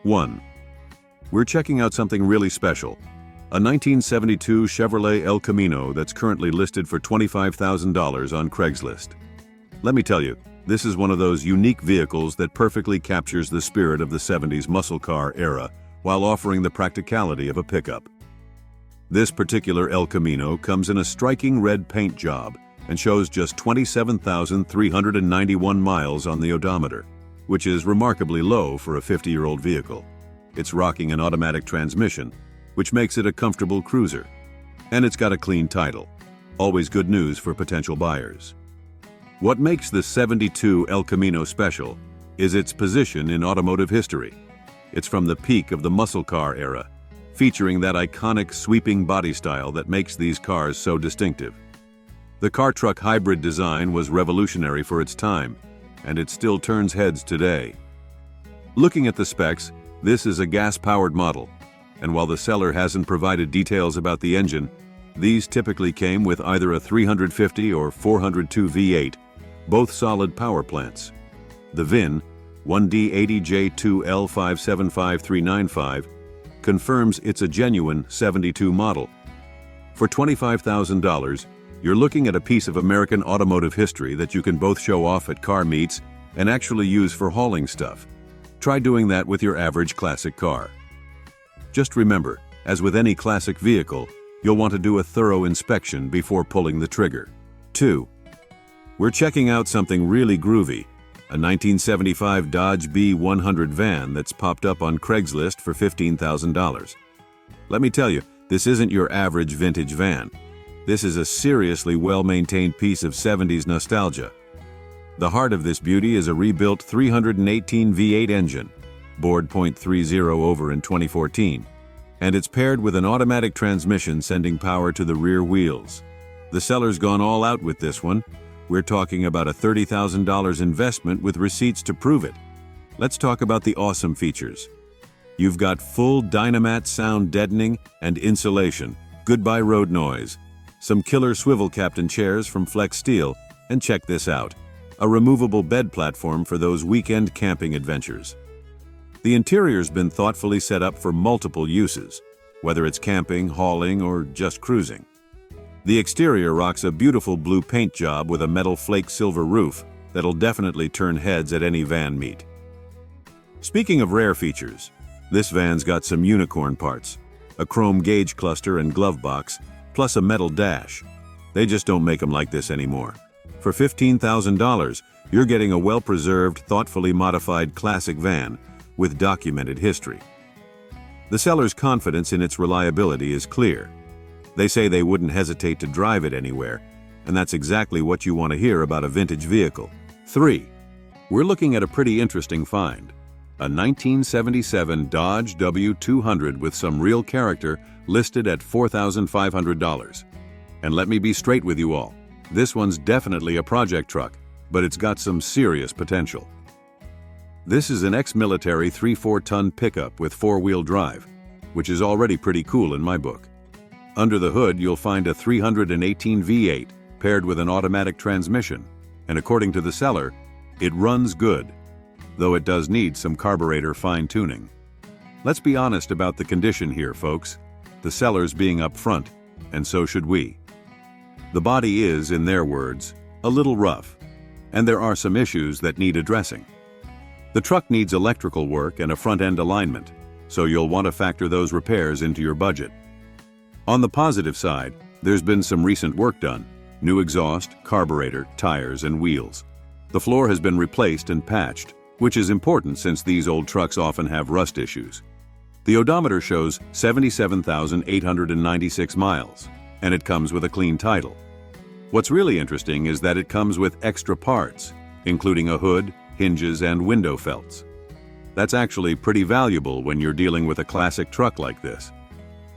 1. We're checking out something really special. A 1972 Chevrolet El Camino that's currently listed for $25,000 on Craigslist. Let me tell you, this is one of those unique vehicles that perfectly captures the spirit of the 70s muscle car era while offering the practicality of a pickup. This particular El Camino comes in a striking red paint job and shows just 27,391 miles on the odometer, which is remarkably low for a 50-year-old vehicle. It's rocking an automatic transmission, which makes it a comfortable cruiser. And it's got a clean title. Always good news for potential buyers. What makes the 72 El Camino special is its position in automotive history. It's from the peak of the muscle car era, featuring that iconic sweeping body style that makes these cars so distinctive. The car-truck hybrid design was revolutionary for its time, and it still turns heads today. Looking at the specs, this is a gas-powered model, and while the seller hasn't provided details about the engine, these typically came with either a 350 or 402 V8, both solid power plants. The VIN, 1D80J2L575395, confirms it's a genuine 72 model. For $25,000, you're looking at a piece of American automotive history that you can both show off at car meets and actually use for hauling stuff. Try doing that with your average classic car. Just remember, as with any classic vehicle, you'll want to do a thorough inspection before pulling the trigger. 2. We're checking out something really groovy, a 1975 Dodge B100 van that's popped up on Craigslist for $15,000. Let me tell you, this isn't your average vintage van. This is a seriously well-maintained piece of 70s nostalgia. The heart of this beauty is a rebuilt 318 V8 engine, bored .30 over in 2014, and it's paired with an automatic transmission sending power to the rear wheels. The seller's gone all out with this one. We're talking about a $30,000 investment with receipts to prove it. Let's talk about the awesome features. You've got full Dynamat sound deadening and insulation, goodbye road noise, some killer swivel captain chairs from Flex Steel, and check this out, a removable bed platform for those weekend camping adventures. The interior's been thoughtfully set up for multiple uses, whether it's camping, hauling, or just cruising. The exterior rocks a beautiful blue paint job with a metal flake silver roof that'll definitely turn heads at any van meet. Speaking of rare features, this van's got some unicorn parts, a chrome gauge cluster and glove box, plus a metal dash. They just don't make them like this anymore. For $15,000, you're getting a well-preserved, thoughtfully modified classic van with documented history. The seller's confidence in its reliability is clear. They say they wouldn't hesitate to drive it anywhere, and that's exactly what you want to hear about a vintage vehicle. 3. We're looking at a pretty interesting find. A 1977 Dodge W200 with some real character listed at $4,500. And let me be straight with you all. This one's definitely a project truck, but it's got some serious potential. This is an ex-military 3/4-ton pickup with four-wheel drive, which is already pretty cool in my book. Under the hood, you'll find a 318 V8 paired with an automatic transmission, and according to the seller, it runs good, though it does need some carburetor fine-tuning. Let's be honest about the condition here, folks. The seller's being upfront, and so should we. The body is, in their words, a little rough, and there are some issues that need addressing. The truck needs electrical work and a front-end alignment, so you'll want to factor those repairs into your budget. On the positive side, there's been some recent work done: new exhaust, carburetor, tires, and wheels. The floor has been replaced and patched, which is important since these old trucks often have rust issues. The odometer shows 77,896 miles, and it comes with a clean title. What's really interesting is that it comes with extra parts, including a hood, hinges, and window felts. That's actually pretty valuable when you're dealing with a classic truck like this.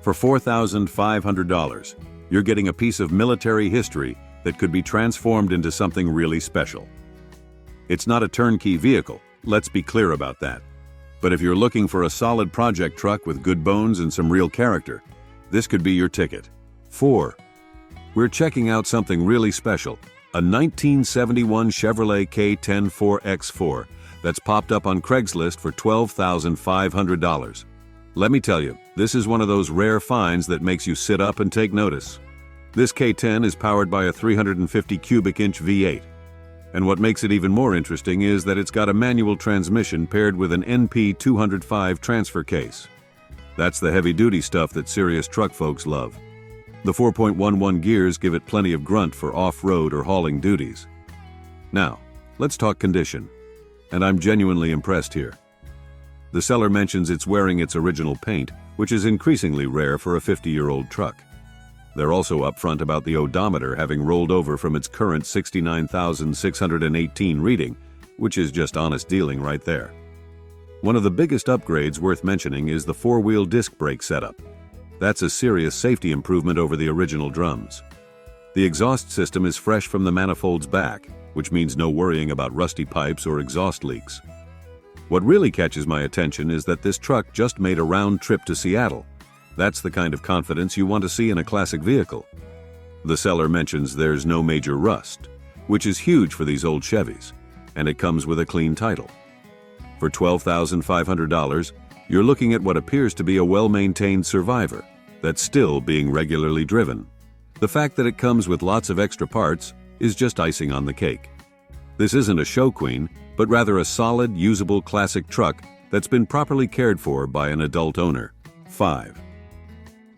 For $4,500, you're getting a piece of military history that could be transformed into something really special. It's not a turnkey vehicle, let's be clear about that. But if you're looking for a solid project truck with good bones and some real character, this could be your ticket. 4. We're checking out something really special, a 1971 Chevrolet K10 4X4 that's popped up on Craigslist for $12,500. Let me tell you, this is one of those rare finds that makes you sit up and take notice. This K10 is powered by a 350 cubic inch V8. And what makes it even more interesting is that it's got a manual transmission paired with an NP205 transfer case. That's the heavy-duty stuff that serious truck folks love. The 4.11 gears give it plenty of grunt for off-road or hauling duties. Now, let's talk condition. And I'm genuinely impressed here. The seller mentions it's wearing its original paint, which is increasingly rare for a 50-year-old truck. They're also upfront about the odometer having rolled over from its current 69,618 reading, which is just honest dealing right there. One of the biggest upgrades worth mentioning is the four-wheel disc brake setup. That's a serious safety improvement over the original drums. The exhaust system is fresh from the manifold's back, which means no worrying about rusty pipes or exhaust leaks. What really catches my attention is that this truck just made a round trip to Seattle. That's the kind of confidence you want to see in a classic vehicle. The seller mentions there's no major rust, which is huge for these old Chevys, and it comes with a clean title. For $12,500, you're looking at what appears to be a well-maintained Survivor that's still being regularly driven. The fact that it comes with lots of extra parts is just icing on the cake. This isn't a show queen, but rather a solid, usable classic truck that's been properly cared for by an adult owner. 5.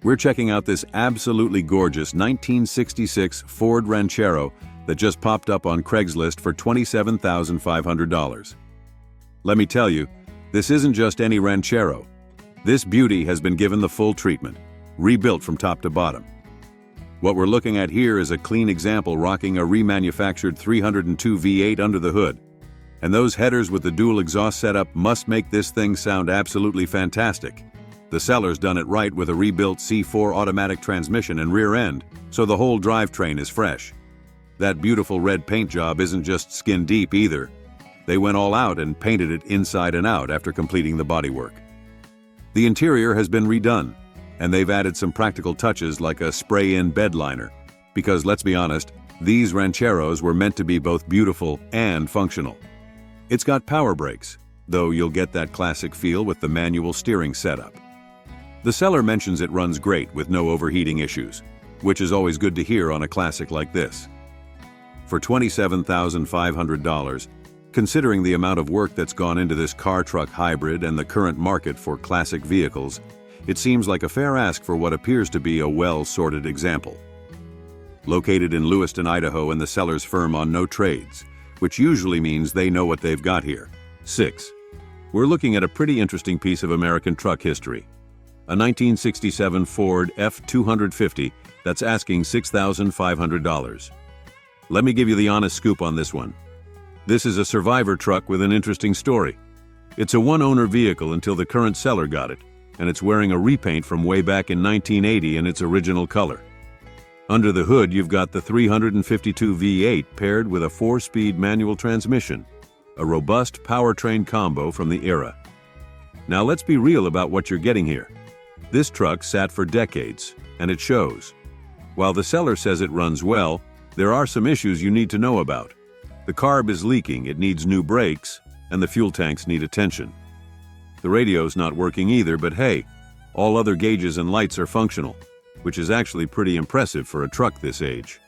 We're checking out this absolutely gorgeous 1966 Ford Ranchero that just popped up on Craigslist for $27,500. Let me tell you, this isn't just any Ranchero. This beauty has been given the full treatment, rebuilt from top to bottom. What we're looking at here is a clean example rocking a remanufactured 302 V8 under the hood. And those headers with the dual exhaust setup must make this thing sound absolutely fantastic. The seller's done it right with a rebuilt C4 automatic transmission and rear end, so the whole drivetrain is fresh. That beautiful red paint job isn't just skin deep either. They went all out and painted it inside and out after completing the bodywork. The interior has been redone, and they've added some practical touches like a spray-in bed liner, because let's be honest, these Rancheros were meant to be both beautiful and functional. It's got power brakes, though you'll get that classic feel with the manual steering setup. The seller mentions it runs great with no overheating issues, which is always good to hear on a classic like this. For $27,500, considering the amount of work that's gone into this car-truck hybrid and the current market for classic vehicles, it seems like a fair ask for what appears to be a well-sorted example. Located in Lewiston, Idaho, and the seller's firm on no trades, which usually means they know what they've got here. 6. We're looking at a pretty interesting piece of American truck history. A 1967 Ford F-250 that's asking $6,500. Let me give you the honest scoop on this one. This is a Survivor truck with an interesting story. It's a one-owner vehicle until the current seller got it, and it's wearing a repaint from way back in 1980 in its original color. Under the hood, you've got the 352 V8 paired with a 4-speed manual transmission, a robust powertrain combo from the era. Now let's be real about what you're getting here. This truck sat for decades, and it shows. While the seller says it runs well, there are some issues you need to know about. The carb is leaking, it needs new brakes, and the fuel tanks need attention. The radio's not working either, but hey, all other gauges and lights are functional, which is actually pretty impressive for a truck this age.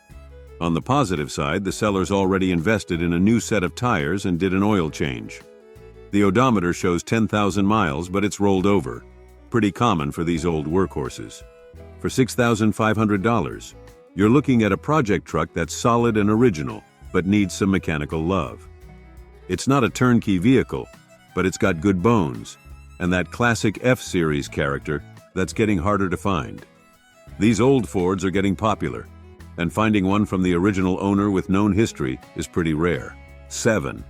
On the positive side, the seller's already invested in a new set of tires and did an oil change. The odometer shows 10,000 miles, but it's rolled over. Pretty common for these old workhorses. For $6,500, you're looking at a project truck that's solid and original, but needs some mechanical love. It's not a turnkey vehicle, but it's got good bones, and that classic F-Series character that's getting harder to find. These old Fords are getting popular, and finding one from the original owner with known history is pretty rare. 7.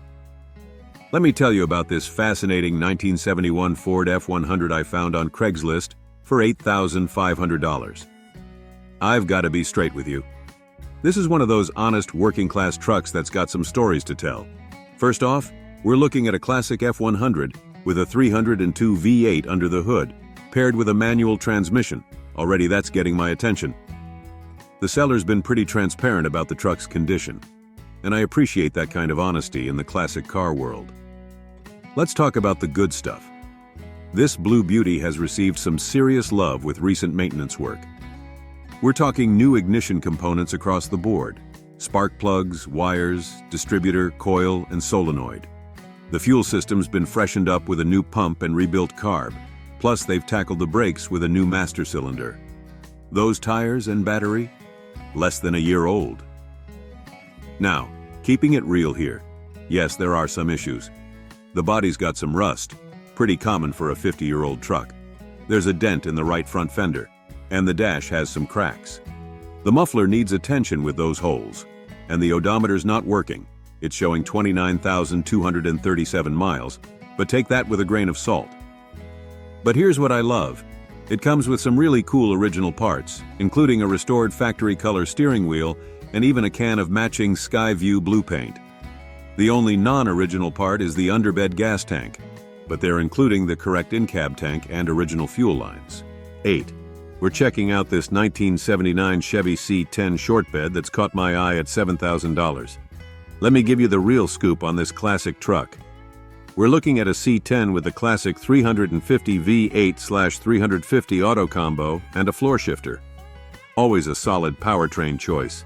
Let me tell you about this fascinating 1971 Ford F-100 I found on Craigslist for $8,500. I've got to be straight with you. This is one of those honest working-class trucks that's got some stories to tell. First off, we're looking at a classic F-100 with a 302 V8 under the hood, paired with a manual transmission. Already that's getting my attention. The seller's been pretty transparent about the truck's condition, and I appreciate that kind of honesty in the classic car world. Let's talk about the good stuff. This Blue Beauty has received some serious love with recent maintenance work. We're talking new ignition components across the board: spark plugs, wires, distributor, coil, and solenoid. The fuel system's been freshened up with a new pump and rebuilt carb, plus they've tackled the brakes with a new master cylinder. Those tires and battery? Less than a year old. Now, keeping it real here, yes, there are some issues. The body's got some rust, pretty common for a 50-year-old truck. There's a dent in the right front fender, and the dash has some cracks. The muffler needs attention with those holes, and the odometer's not working. It's showing 29,237 miles, but take that with a grain of salt. But here's what I love. It comes with some really cool original parts, including a restored factory color steering wheel and even a can of matching Sky View blue paint. The only non-original part is the underbed gas tank, but they're including the correct in-cab tank and original fuel lines. 8. We're checking out this 1979 Chevy C10 short bed that's caught my eye at $7,000. Let me give you the real scoop on this classic truck. We're looking at a C10 with the classic 350 V8/350 auto combo and a floor shifter. Always a solid powertrain choice.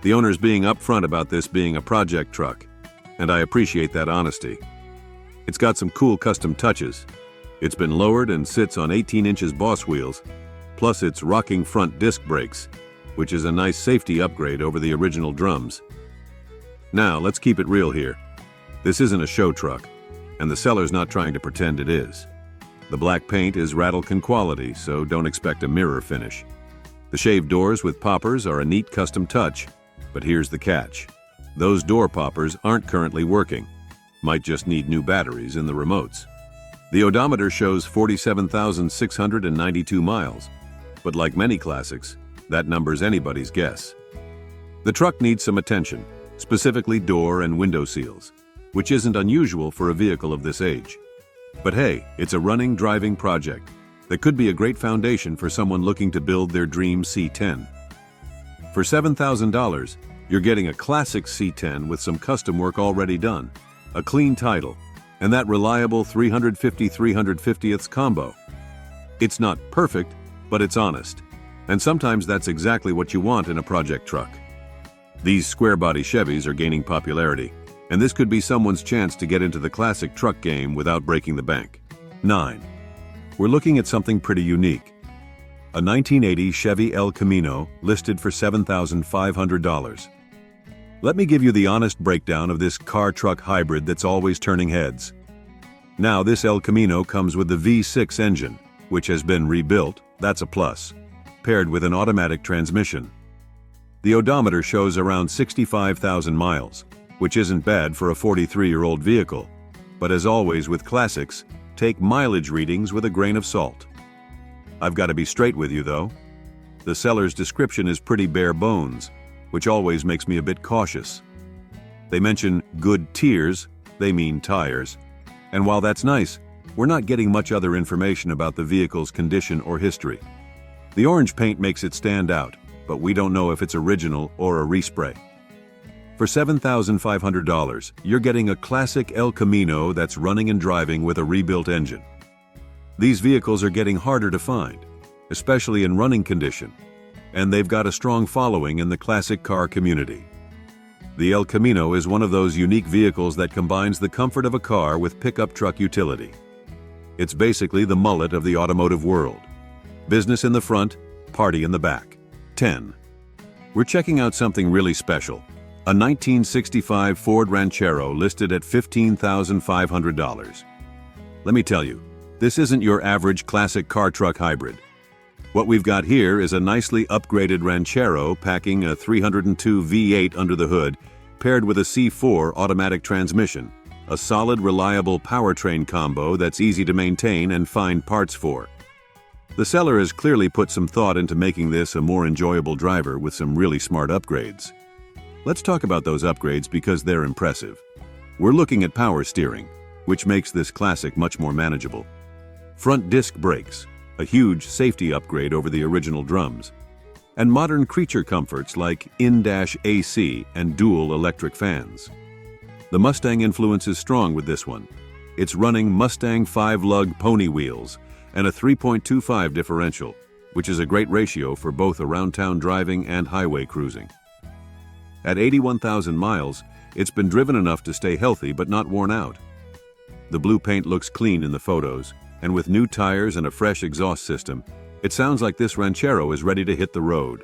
The owner's being upfront about this being a project truck, and I appreciate that honesty. It's got some cool custom touches. It's been lowered and sits on 18 inches Boss wheels, plus its rocking front disc brakes, which is a nice safety upgrade over the original drums. Now, let's keep it real here. This isn't a show truck, and the seller's not trying to pretend it is. The black paint is Rattlecan quality, so don't expect a mirror finish. The shaved doors with poppers are a neat custom touch, but here's the catch. Those door poppers aren't currently working. Might just need new batteries in the remotes. The odometer shows 47,692 miles, but like many classics, that number's anybody's guess. The truck needs some attention, specifically door and window seals, which isn't unusual for a vehicle of this age. But hey, it's a running, driving project that could be a great foundation for someone looking to build their dream C10. For $7,000, you're getting a classic C10 with some custom work already done, a clean title, and that reliable 350/350ths combo. It's not perfect, but it's honest, and sometimes that's exactly what you want in a project truck. These square-body Chevys are gaining popularity, and this could be someone's chance to get into the classic truck game without breaking the bank. 9. We're looking at something pretty unique. A 1980 Chevy El Camino listed for $7,500. Let me give you the honest breakdown of this car-truck hybrid that's always turning heads. Now, this El Camino comes with the V6 engine, which has been rebuilt, that's a plus, paired with an automatic transmission. The odometer shows around 65,000 miles, which isn't bad for a 43-year-old vehicle, but as always with classics, take mileage readings with a grain of salt. I've got to be straight with you though. The seller's description is pretty bare bones, which always makes me a bit cautious. They mention good tiers, they mean tires, and while that's nice, we're not getting much other information about the vehicle's condition or history. The orange paint makes it stand out, but we don't know if it's original or a respray. For $7,500, you're getting a classic El Camino that's running and driving with a rebuilt engine. These vehicles are getting harder to find, especially in running condition, and they've got a strong following in the classic car community. The El Camino is one of those unique vehicles that combines the comfort of a car with pickup truck utility. It's basically the mullet of the automotive world. Business in the front, party in the back. 10. We're checking out something really special. A 1965 Ford Ranchero listed at $15,500. Let me tell you, this isn't your average classic car-truck hybrid. What we've got here is a nicely upgraded Ranchero packing a 302 V8 under the hood, paired with a C4 automatic transmission, a solid, reliable powertrain combo that's easy to maintain and find parts for. The seller has clearly put some thought into making this a more enjoyable driver with some really smart upgrades. Let's talk about those upgrades because they're impressive. We're looking at power steering, which makes this classic much more manageable. Front disc brakes, a huge safety upgrade over the original drums. And modern creature comforts like in-dash AC and dual electric fans. The Mustang influence is strong with this one. It's running Mustang 5-lug pony wheels and a 3.25 differential, which is a great ratio for both around-town driving and highway cruising. At 81,000 miles, it's been driven enough to stay healthy but not worn out. The blue paint looks clean in the photos, and with new tires and a fresh exhaust system, it sounds like this Ranchero is ready to hit the road.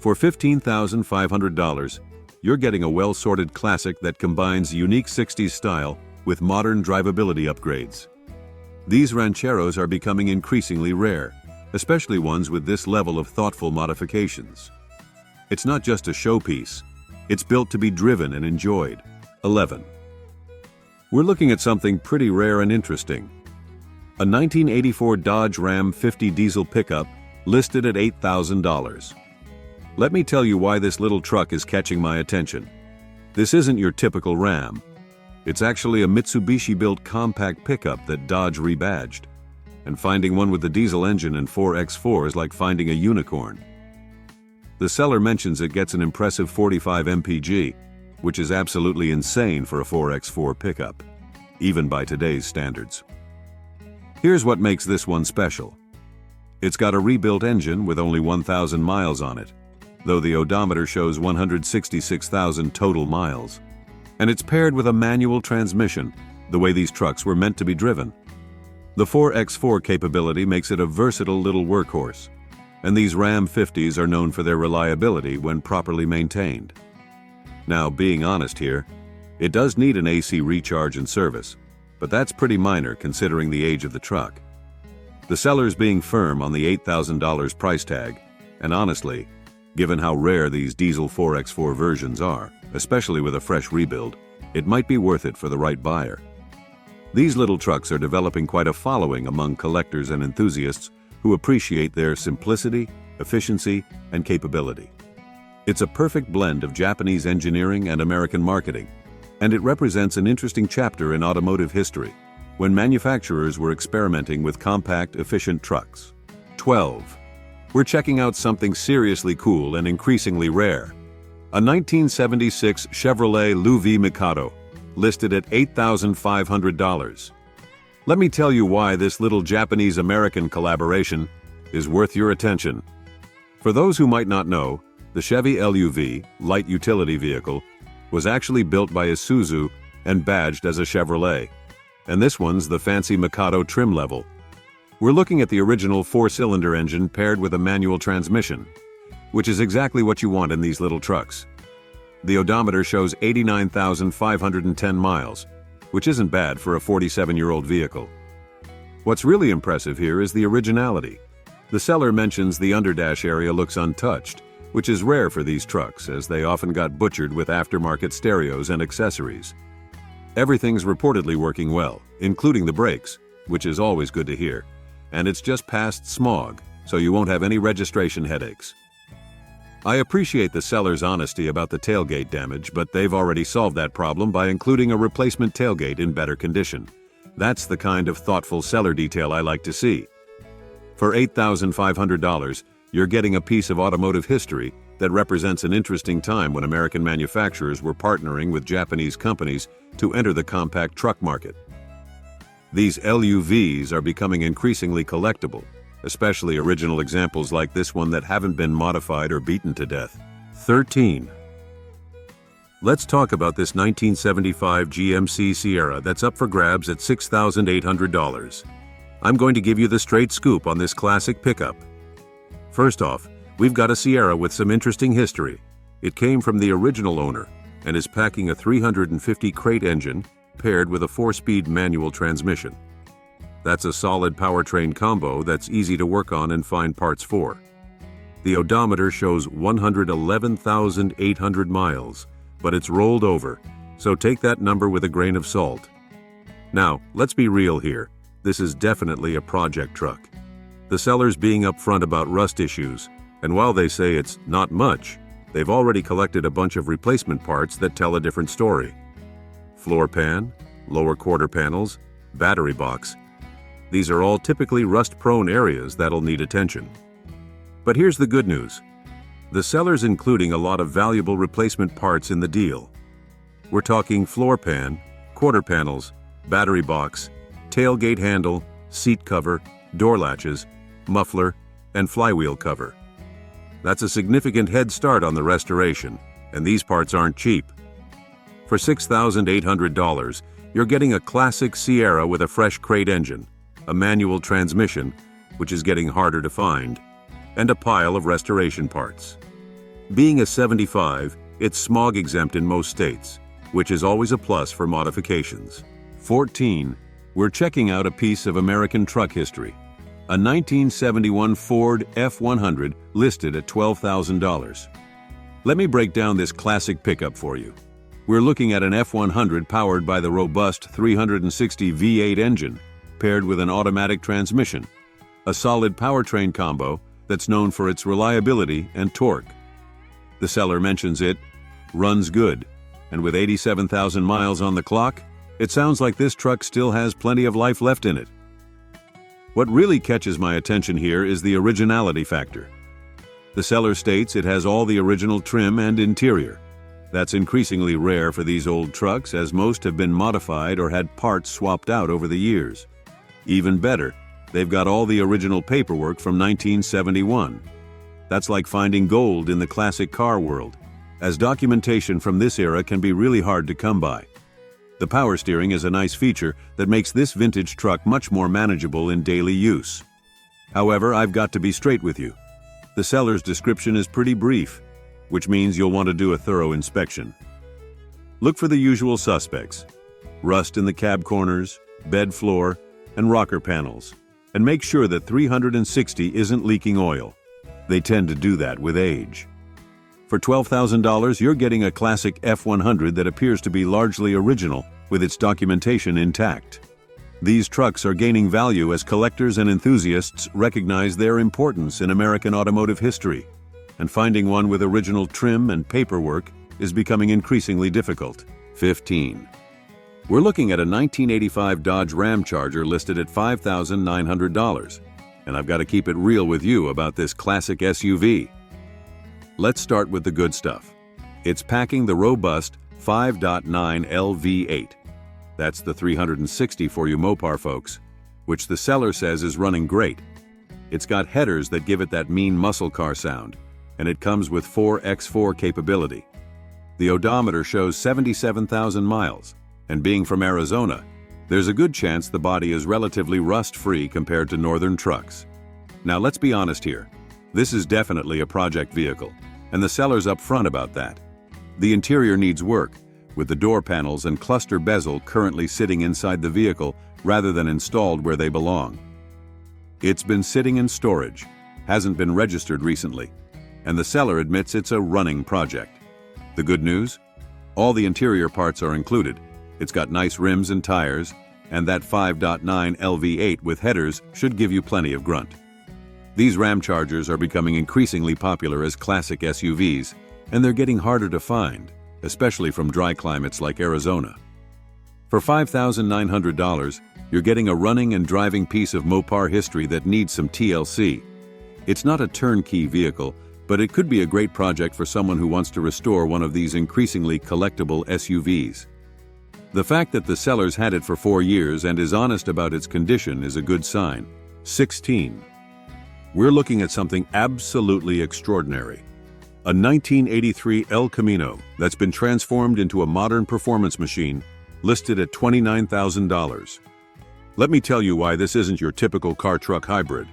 For $15,500, you're getting a well-sorted classic that combines unique 60s style with modern drivability upgrades. These Rancheros are becoming increasingly rare, especially ones with this level of thoughtful modifications. It's not just a showpiece, it's built to be driven and enjoyed. 11. We're looking at something pretty rare and interesting. A 1984 Dodge Ram 50 diesel pickup listed at $8,000. Let me tell you why this little truck is catching my attention. This isn't your typical Ram. It's actually a Mitsubishi-built compact pickup that Dodge rebadged. And finding one with the diesel engine and 4x4 is like finding a unicorn. The seller mentions it gets an impressive 45 mpg, which is absolutely insane for a 4x4 pickup, even by today's standards. Here's what makes this one special. It's got a rebuilt engine with only 1,000 miles on it, though the odometer shows 166,000 total miles. And it's paired with a manual transmission, the way these trucks were meant to be driven. The 4x4 capability makes it a versatile little workhorse, and these Ram 50s are known for their reliability when properly maintained. Now, being honest here, it does need an AC recharge and service, but that's pretty minor considering the age of the truck. The seller's being firm on the $8,000 price tag, and honestly, given how rare these diesel 4x4 versions are, especially with a fresh rebuild, it might be worth it for the right buyer. These little trucks are developing quite a following among collectors and enthusiasts who appreciate their simplicity, efficiency, and capability. It's a perfect blend of Japanese engineering and American marketing, and it represents an interesting chapter in automotive history, when manufacturers were experimenting with compact, efficient trucks. 12. We're checking out something seriously cool and increasingly rare. A 1976 Chevrolet Louvre Mikado, listed at $8,500. Let me tell you why this little Japanese-American collaboration is worth your attention. For those who might not know, the Chevy LUV, light utility vehicle, was actually built by Isuzu and badged as a Chevrolet. And this one's the fancy Mikado trim level. We're looking at the original 4-cylinder engine paired with a manual transmission, which is exactly what you want in these little trucks. The odometer shows 89,510 miles, which isn't bad for a 47-year-old vehicle. What's really impressive here is the originality. The seller mentions the underdash area looks untouched, which is rare for these trucks as they often got butchered with aftermarket stereos and accessories. Everything's reportedly working well, including the brakes, which is always good to hear, and it's just past smog, so you won't have any registration headaches. I appreciate the seller's honesty about the tailgate damage, but they've already solved that problem by including a replacement tailgate in better condition. That's the kind of thoughtful seller detail I like to see. For $8,500, you're getting a piece of automotive history that represents an interesting time when American manufacturers were partnering with Japanese companies to enter the compact truck market. These LUVs are becoming increasingly collectible, especially original examples like this one that haven't been modified or beaten to death. 13. Let's talk about this 1975 GMC Sierra that's up for grabs at $6,800. I'm going to give you the straight scoop on this classic pickup. First off, we've got a Sierra with some interesting history. It came from the original owner and is packing a 350 crate engine paired with a 4-speed manual transmission. That's a solid powertrain combo that's easy to work on and find parts for. The odometer shows 111,800 miles, but it's rolled over, so take that number with a grain of salt. Now, let's be real here. This is definitely a project truck. The seller's being upfront about rust issues, and while they say it's not much, they've already collected a bunch of replacement parts that tell a different story. Floor pan, lower quarter panels, battery box. These are all typically rust-prone areas that'll need attention. But here's the good news. The seller's including a lot of valuable replacement parts in the deal. We're talking floor pan, quarter panels, battery box, tailgate handle, seat cover, door latches, muffler, and flywheel cover. That's a significant head start on the restoration, and these parts aren't cheap. For $6,800, you're getting a classic Sierra with a fresh crate engine, a manual transmission, which is getting harder to find, and a pile of restoration parts. Being a 75, it's smog exempt in most states, which is always a plus for modifications. 14. We're checking out a piece of American truck history. A 1971 Ford F-100 listed at $12,000. Let me break down this classic pickup for you. We're looking at an F-100 powered by the robust 360 V8 engine, paired with an automatic transmission, a solid powertrain combo that's known for its reliability and torque. The seller mentions it runs good, and with 87,000 miles on the clock, it sounds like this truck still has plenty of life left in it. What really catches my attention here is the originality factor. The seller states it has all the original trim and interior. That's increasingly rare for these old trucks, as most have been modified or had parts swapped out over the years. Even better, they've got all the original paperwork from 1971. That's like finding gold in the classic car world, as documentation from this era can be really hard to come by. The power steering is a nice feature that makes this vintage truck much more manageable in daily use. However, I've got to be straight with you. The seller's description is pretty brief, which means you'll want to do a thorough inspection. Look for the usual suspects: rust in the cab corners, bed floor, and rocker panels, and make sure that 360 isn't leaking oil. They tend to do that with age. For $12,000, you're getting a classic F-100 that appears to be largely original, with its documentation intact. These trucks are gaining value as collectors and enthusiasts recognize their importance in American automotive history, and finding one with original trim and paperwork is becoming increasingly difficult. 15. We're looking at a 1985 Dodge Ram Charger listed at $5,900, and I've got to keep it real with you about this classic SUV. Let's start with the good stuff. It's packing the robust 5.9 LV8. That's the 360 for you Mopar folks, which the seller says is running great. It's got headers that give it that mean muscle car sound, and it comes with 4x4 capability. The odometer shows 77,000 miles, and being from Arizona, there's a good chance the body is relatively rust-free compared to northern trucks. Now let's be honest here. This is definitely a project vehicle, and the seller's upfront about that. The interior needs work, with the door panels and cluster bezel currently sitting inside the vehicle rather than installed where they belong. It's been sitting in storage, hasn't been registered recently, and the seller admits it's a running project. The good news? All the interior parts are included. It's got nice rims and tires, and that 5.9 LV8 with headers should give you plenty of grunt. These Ram Chargers are becoming increasingly popular as classic SUVs, and they're getting harder to find, especially from dry climates like Arizona. For $5,900, you're getting a running and driving piece of Mopar history that needs some TLC. It's not a turnkey vehicle, but it could be a great project for someone who wants to restore one of these increasingly collectible SUVs. The fact that the seller's had it for 4 years and is honest about its condition is a good sign. 16. We're looking at something absolutely extraordinary. A 1983 El Camino that's been transformed into a modern performance machine, listed at $29,000. Let me tell you why this isn't your typical car-truck hybrid.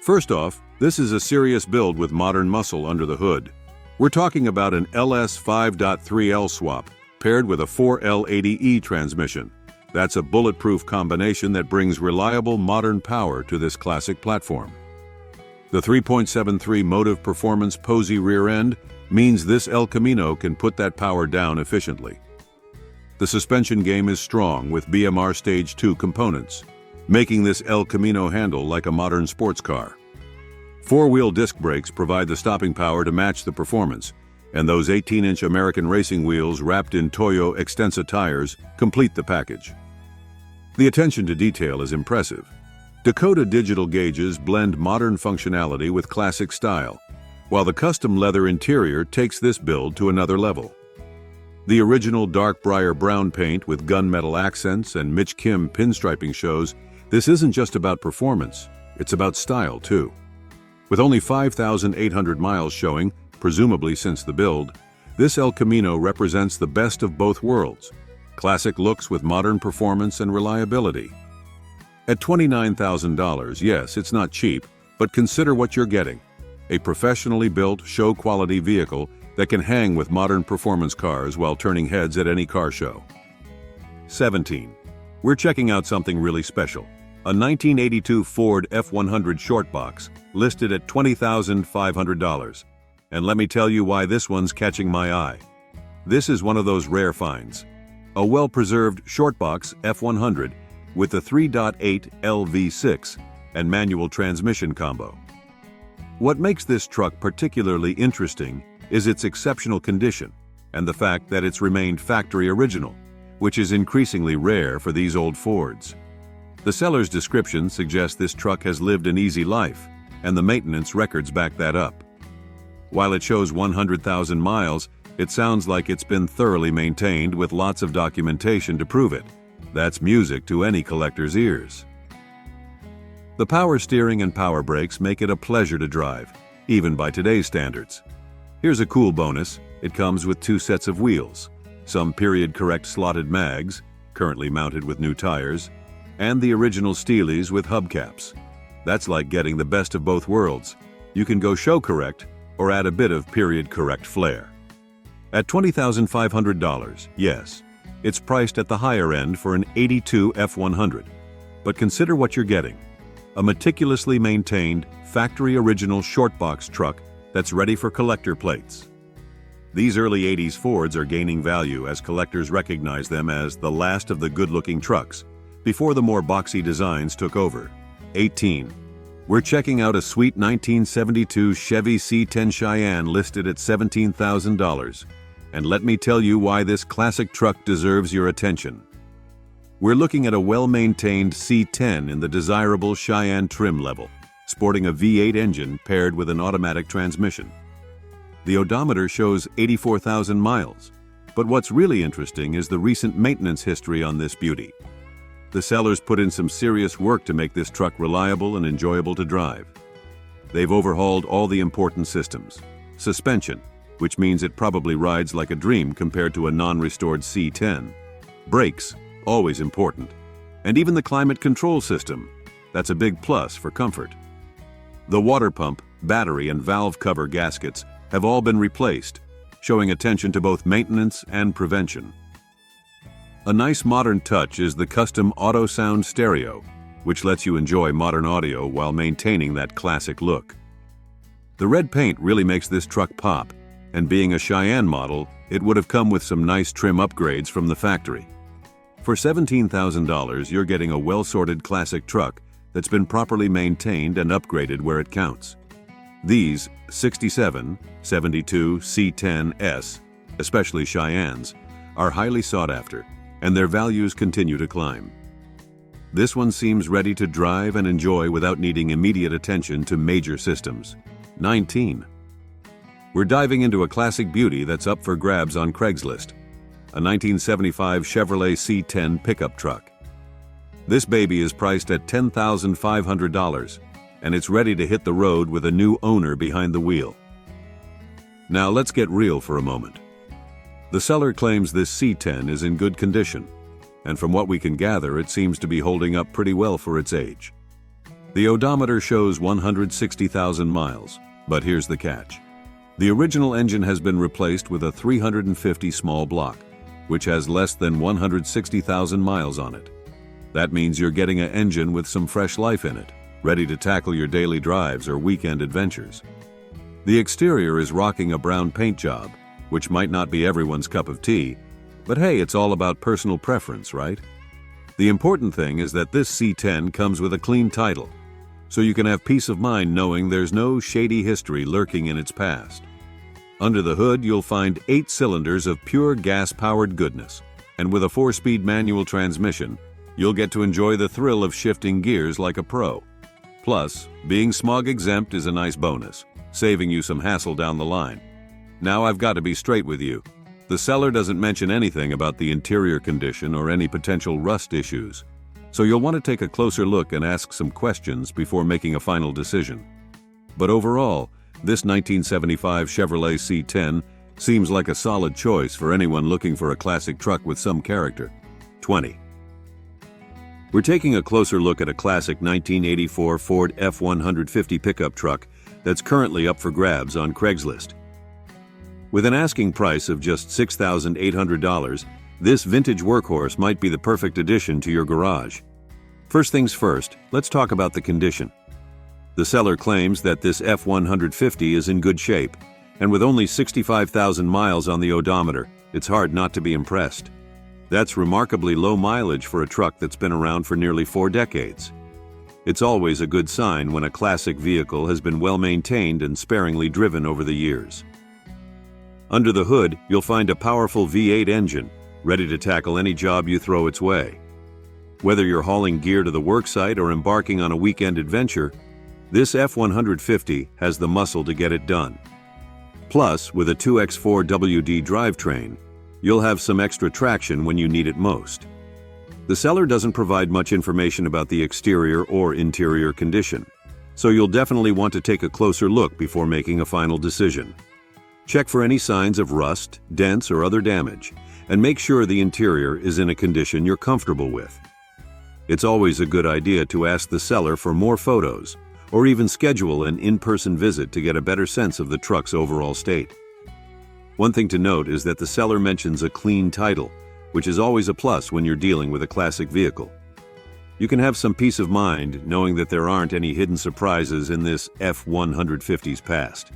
First off, this is a serious build with modern muscle under the hood. We're talking about an LS 5.3L swap, paired with a 4L80E transmission. That's a bulletproof combination that brings reliable modern power to this classic platform. The 3.73 Motive Performance Posey rear end means this El Camino can put that power down efficiently. The suspension game is strong with BMR Stage 2 components, making this El Camino handle like a modern sports car. 4-wheel disc brakes provide the stopping power to match the performance, and those 18-inch American racing wheels wrapped in Toyo Extensa tires complete the package. The attention to detail is impressive. Dakota digital gauges blend modern functionality with classic style, while the custom leather interior takes this build to another level. The original dark briar brown paint with gunmetal accents and Mitch Kim pinstriping shows this isn't just about performance, it's about style too. With only 5,800 miles showing, presumably since the build, this El Camino represents the best of both worlds. Classic looks with modern performance and reliability. At $29,000, yes, it's not cheap, but consider what you're getting. A professionally built, show-quality vehicle that can hang with modern performance cars while turning heads at any car show. 17. We're checking out something really special. A 1982 Ford F100 short box, listed at $20,500. And let me tell you why this one's catching my eye. This is one of those rare finds. A well-preserved short box F100 with a 3.8 LV6 and manual transmission combo. What makes this truck particularly interesting is its exceptional condition and the fact that it's remained factory original, which is increasingly rare for these old Fords. The seller's description suggests this truck has lived an easy life, and the maintenance records back that up. While it shows 100,000 miles, it sounds like it's been thoroughly maintained with lots of documentation to prove it. That's music to any collector's ears. The power steering and power brakes make it a pleasure to drive, even by today's standards. Here's a cool bonus. It comes with 2 sets of wheels, some period-correct slotted mags, currently mounted with new tires, and the original Steelies with hubcaps. That's like getting the best of both worlds. You can go show-correct or add a bit of period-correct flair. At $20,500, yes, it's priced at the higher end for an 82 F100. But consider what you're getting. A meticulously maintained, factory-original short-box truck that's ready for collector plates. These early 80s Fords are gaining value as collectors recognize them as the last of the good-looking trucks, before the more boxy designs took over. 18. We're checking out a sweet 1972 Chevy C10 Cheyenne listed at $17,000. And let me tell you why this classic truck deserves your attention. We're looking at a well-maintained C10 in the desirable Cheyenne trim level, sporting a V8 engine paired with an automatic transmission. The odometer shows 84,000 miles, but what's really interesting is the recent maintenance history on this beauty. The sellers put in some serious work to make this truck reliable and enjoyable to drive. They've overhauled all the important systems. Suspension, which means it probably rides like a dream compared to a non-restored C10. Brakes, always important. And even the climate control system. That's a big plus for comfort. The water pump, battery, and valve cover gaskets have all been replaced, showing attention to both maintenance and prevention. A nice modern touch is the custom auto sound stereo, which lets you enjoy modern audio while maintaining that classic look. The red paint really makes this truck pop, and being a Cheyenne model, it would have come with some nice trim upgrades from the factory. For $17,000, you're getting a well-sorted classic truck that's been properly maintained and upgraded where it counts. These 67, 72 C10S, especially Cheyennes, are highly sought after, and their values continue to climb. This one seems ready to drive and enjoy without needing immediate attention to major systems. 19. We're diving into a classic beauty that's up for grabs on Craigslist. A 1975 Chevrolet C10 pickup truck. This baby is priced at $10,500, and it's ready to hit the road with a new owner behind the wheel. Now let's get real for a moment. The seller claims this C10 is in good condition, and from what we can gather, it seems to be holding up pretty well for its age. The odometer shows 160,000 miles, but here's the catch. The original engine has been replaced with a 350 small block, which has less than 160,000 miles on it. That means you're getting an engine with some fresh life in it, ready to tackle your daily drives or weekend adventures. The exterior is rocking a brown paint job, which might not be everyone's cup of tea, but hey, it's all about personal preference, right? The important thing is that this C10 comes with a clean title, so you can have peace of mind knowing there's no shady history lurking in its past. Under the hood, you'll find 8 cylinders of pure gas-powered goodness, and with a 4-speed manual transmission, you'll get to enjoy the thrill of shifting gears like a pro. Plus, being smog-exempt is a nice bonus, saving you some hassle down the line. Now I've got to be straight with you. The seller doesn't mention anything about the interior condition or any potential rust issues, so you'll want to take a closer look and ask some questions before making a final decision. But overall, this 1975 Chevrolet C10 seems like a solid choice for anyone looking for a classic truck with some character. 20. We're taking a closer look at a classic 1984 Ford F-150 pickup truck that's currently up for grabs on Craigslist. With an asking price of just $6,800, this vintage workhorse might be the perfect addition to your garage. First things first, let's talk about the condition. The seller claims that this F-150 is in good shape, and with only 65,000 miles on the odometer, it's hard not to be impressed. That's remarkably low mileage for a truck that's been around for nearly 4 decades. It's always a good sign when a classic vehicle has been well maintained and sparingly driven over the years. Under the hood, you'll find a powerful V8 engine, ready to tackle any job you throw its way. Whether you're hauling gear to the worksite or embarking on a weekend adventure, this F-150 has the muscle to get it done. Plus, with a 2X4WD drivetrain, you'll have some extra traction when you need it most. The seller doesn't provide much information about the exterior or interior condition, so you'll definitely want to take a closer look before making a final decision. Check for any signs of rust, dents, or other damage, and make sure the interior is in a condition you're comfortable with. It's always a good idea to ask the seller for more photos, or even schedule an in-person visit to get a better sense of the truck's overall state. One thing to note is that the seller mentions a clean title, which is always a plus when you're dealing with a classic vehicle. You can have some peace of mind knowing that there aren't any hidden surprises in this F-150's past.